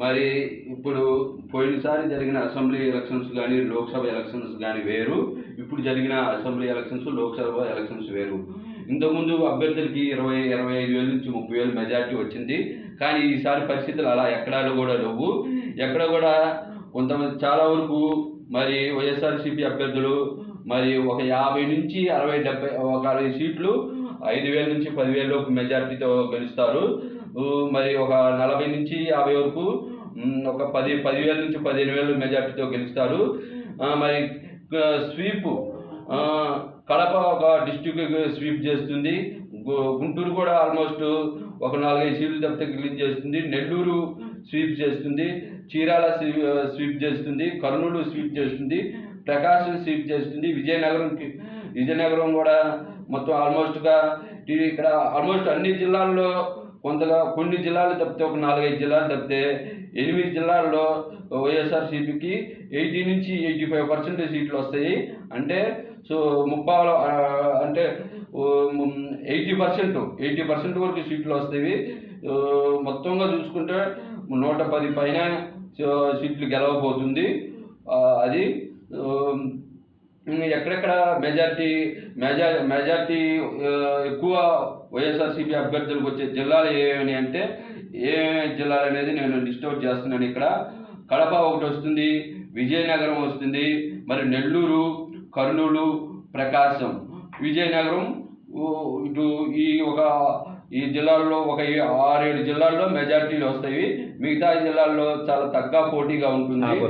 మరి ఇప్పుడు పోయినసారి జరిగిన అసెంబ్లీ ఎలక్షన్స్ కానీ లోక్సభ ఎలక్షన్స్ కానీ వేరు, ఇప్పుడు జరిగిన అసెంబ్లీ ఎలక్షన్స్ లోక్సభ ఎలక్షన్స్ వేరు. ఇంతకుముందు అభ్యర్థులకి 25,000 నుంచి 30,000 మెజార్టీ వచ్చింది. కానీ ఈసారి పరిస్థితులు అలా ఎక్కడా కూడా లేవు. ఎక్కడ కూడా కొంతమంది చాలా వరకు మరి వైఎస్ఆర్సీపీ అభ్యర్థులు మరి ఒక 50 నుంచి 60, 70 ఒక 60 సీట్లు 5,000 నుంచి 10,000 లోపు మెజార్టీతో గెలుస్తారు. మరి ఒక 40 నుంచి 50 వరకు ఒక 10,000 నుంచి 15,000 మెజార్టీతో గెలుస్తారు. మరి స్వీప్ కడప ఒక డిస్ట్రిక్ట్ స్వీప్ చేస్తుంది. గుంటూరు కూడా ఆల్మోస్ట్ ఒక 4-5 సీట్లు తప్పితే క్లీన్ చేస్తుంది. నెల్లూరు స్వీప్ చేస్తుంది. చీరాల స్వీప్ చేస్తుంది. కర్నూలు స్వీప్ చేస్తుంది. ప్రకాశం స్వీప్ చేస్తుంది. విజయనగరం కూడా మొత్తం ఆల్మోస్ట్గా ఇక్కడ ఆల్మోస్ట్ అన్ని జిల్లాల్లో కొన్ని జిల్లాలు తప్పితే ఒక 4-5 జిల్లాలు తప్పితే 8 జిల్లాల్లో వైఎస్ఆర్సీపీకి 80 నుంచి 85% సీట్లు వస్తాయి. అంటే సో అంటే 80% వరకు సీట్లు వస్తాయి. మొత్తంగా చూసుకుంటే 110 పైన సీట్లు గెలవబోతుంది. అది ఎక్కడెక్కడ మెజార్టీ ఎక్కువ వైఎస్ఆర్సీపీ అభ్యర్థులకు వచ్చే జిల్లాలు ఏమని అంటే ఏ జిల్లాలు అనేది నేను లిస్ట్ అవుట్ చేస్తున్నాను. ఇక్కడ కడప ఒకటి వస్తుంది, విజయనగరం వస్తుంది, మరి నెల్లూరు, కర్నూలు, ప్రకాశం, విజయనగరం ఇటు ఈ జిల్లాల్లో ఒక 6-7 జిల్లాల్లో మెజార్టీలు వస్తాయి. మిగతా జిల్లాల్లో చాలా తక్కువ పోటీగా ఉంటుంది.